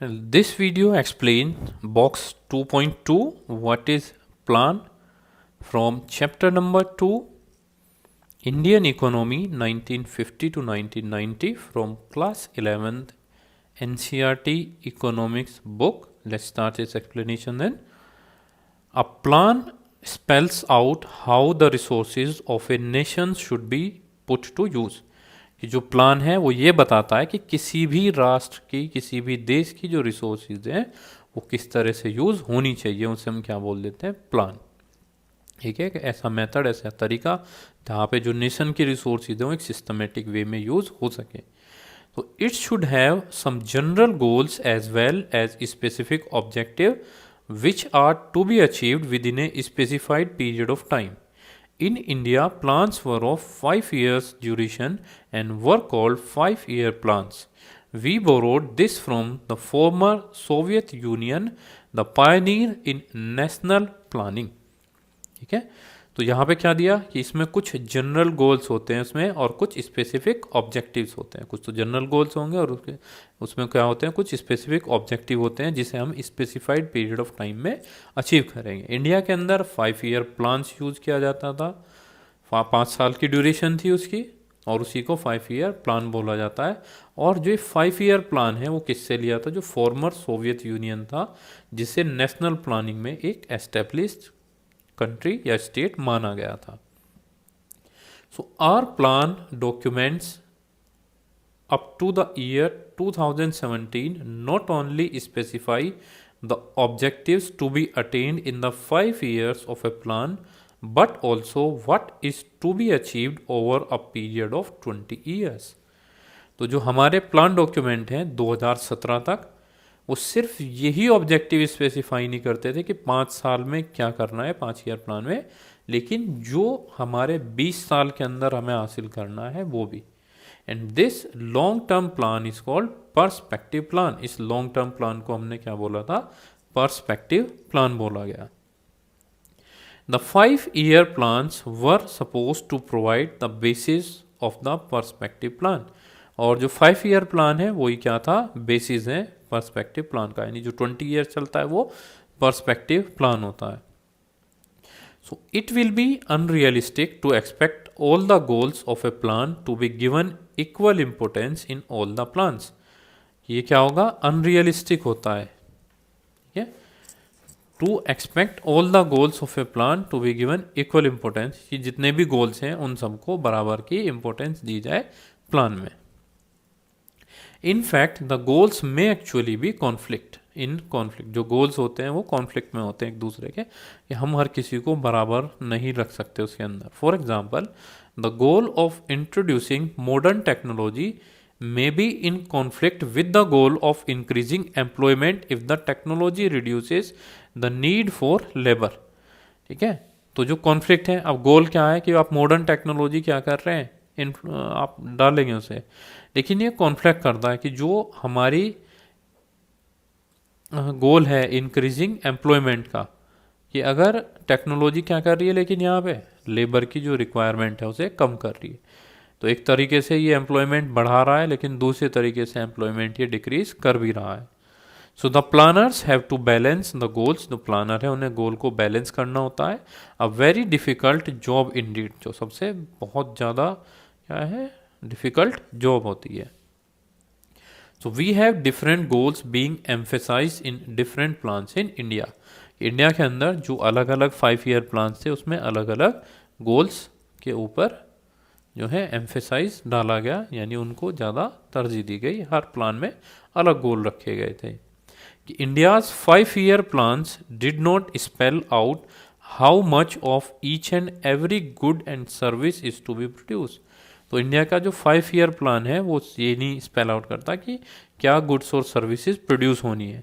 This video explains box 2.2 what is plan from chapter number 2 Indian economy 1950 to 1990 from class 11th NCERT economics book. Let's start this explanation then. A plan spells out how the resources of a nation should be put to use. कि जो plan है वो ये बताता है कि किसी भी राष्ट्र की किसी भी देश की जो रिसोर्सेज हैं वो किस तरह से यूज़ होनी चाहिए, उसे हम क्या बोल देते हैं, प्लान। ठीक है, कि ऐसा मेथड, ऐसा तरीका जहाँ पे जो नेशन की रिसोर्सेज हैं वो एक सिस्टमेटिक वे में यूज़ हो सके। तो it should have some general goals as well as specific objective which are to be achieved within a specified period of time. In India, plans were of 5 years duration and were called 5-year plans. We borrowed this from the former Soviet Union, the pioneer in national planning. ठीक है, तो यहाँ पे क्या दिया कि इसमें कुछ जनरल गोल्स होते हैं इसमें और कुछ स्पेसिफिक ऑब्जेक्टिव्स होते हैं। कुछ तो जनरल गोल्स होंगे और उसमें क्या होते हैं, कुछ स्पेसिफिक ऑब्जेक्टिव होते हैं जिसे हम स्पेसिफाइड पीरियड ऑफ टाइम में अचीव करेंगे। इंडिया के अंदर 5-year प्लान्स यूज़ किया जाता था, 5 साल की ड्यूरेशन थी उसकी और उसी को 5-year प्लान बोला जाता है। और जो 5-year प्लान है वो किससे लिया था, जो फॉर्मर सोवियत यूनियन था जिसे नेशनल प्लानिंग में एक एस्टेब्लिश्ड कंट्री या स्टेट माना गया था। So our plan documents up to the year 2017 not only specify the objectives to be attained in the 5 years of a plan but also what is to be achieved over a period of 20 years. तो जो हमारे plan document हैं 2017 तक वो सिर्फ यही objective specify नहीं करते थे कि 5 साल में क्या करना है 5-year प्लान में, लेकिन जो हमारे 20 साल के अंदर हमें हासिल करना है वो भी। And this long term plan is called perspective plan. इस लॉन्ग टर्म प्लान को हमने क्या बोला था, पर्सपेक्टिव प्लान बोला गया। The 5-year plans were suppose to provide the basis of the perspective plan. और जो 5-year प्लान है वही क्या था, बेसिस है पर्सपेक्टिव प्लान का, यानी जो 20 ईयर चलता है वो पर्सपेक्टिव प्लान होता है। So it will be unrealistic to expect all the goals of a plan to be given equal importance in all the plans. ये क्या होगा, अनरियलिस्टिक होता है। ठीक है, to expect all the goals of a plan to be given equal importance, कि जितने भी गोल्स हैं उन सबको बराबर की इंपोर्टेंस दी जाए प्लान में। इन फैक्ट द गोल्स में एक्चुअली भी कॉन्फ्लिक्ट इन कॉन्फ्लिक्ट, जो गोल्स होते हैं वो कॉन्फ्लिक्ट में होते हैं एक दूसरे के, कि हम हर किसी को बराबर नहीं रख सकते उसके अंदर। For example, the goal of introducing modern technology may be in conflict with the goal of increasing employment if the technology reduces the need for labour. ठीक है, तो जो कॉन्फ्लिक्ट है, अब गोल क्या है कि आप मॉडर्न टेक्नोलॉजी क्या कर रहे हैं, आप डालेंगे उसे, लेकिन ये कॉन्फ्लिक्ट करता है कि जो हमारी गोल है इंक्रीजिंग एम्प्लॉयमेंट का, कि अगर टेक्नोलॉजी क्या कर रही है लेकिन यहाँ पे लेबर की जो रिक्वायरमेंट है उसे कम कर रही है, तो एक तरीके से ये एम्प्लॉयमेंट बढ़ा रहा है लेकिन दूसरे तरीके से एम्प्लॉयमेंट ये डिक्रीज कर भी रहा है। So the planners have to balance the goals. जो प्लानर है उन्हें गोल को बैलेंस करना होता है। A very difficult job indeed, जो सबसे बहुत ज़्यादा क्या है, डिफ़िकल्ट जॉब होती है। So we have different goals being emphasise in different plans in India. India के अंदर जो अलग अलग 5-year प्लान्स थे उसमें अलग अलग गोल्स के ऊपर जो है एम्फेसाइज डाला गया, यानी उनको ज़्यादा तरजीह दी गई, हर प्लान में अलग गोल रखे गए थे। India's 5-year plans did not spell out how much of each and every good and service is to be produced. तो इंडिया का जो 5-year प्लान है वो ये नहीं स्पेल आउट करता कि क्या गुड्स और सर्विसेज प्रोड्यूस होनी है।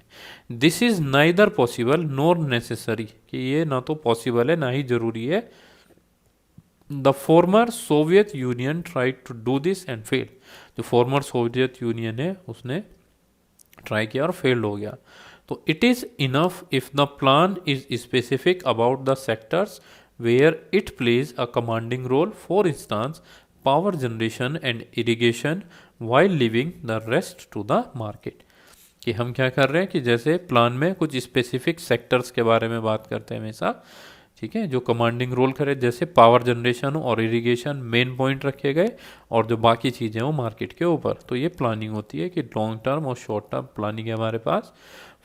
This is neither possible nor necessary, कि ये ना तो पॉसिबल है ना ही ज़रूरी है। The former Soviet Union tried to do this and fail. जो फॉर्मर सोवियत यूनियन है उसने ट्राई किया और फेल्ड हो गया। तो it is enough if the plan is specific about the sectors where it plays a commanding role, for instance power generation and irrigation, while leaving the rest to the market. कि हम क्या कर रहे हैं कि जैसे प्लान में कुछ स्पेसिफिक सेक्टर्स के बारे में बात करते हैं हमेशा, ठीक है, जो कमांडिंग रोल करे, जैसे पावर जनरेशन और इरिगेशन मेन पॉइंट रखे गए और जो बाकी चीज़ें वो मार्केट के ऊपर। तो ये प्लानिंग होती है कि लॉन्ग टर्म और शॉर्ट टर्म प्लानिंग है हमारे पास।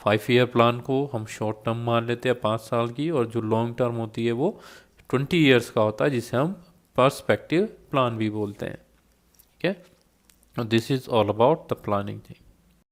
5 ईयर प्लान को हम शॉर्ट टर्म मान लेते हैं 5 साल की, और जो लॉन्ग टर्म होती है वो 20 ईयर्स का होता है, जिसे हम पर्सपेक्टिव प्लान भी बोलते हैं। ठीक है, this is all about the planning thing.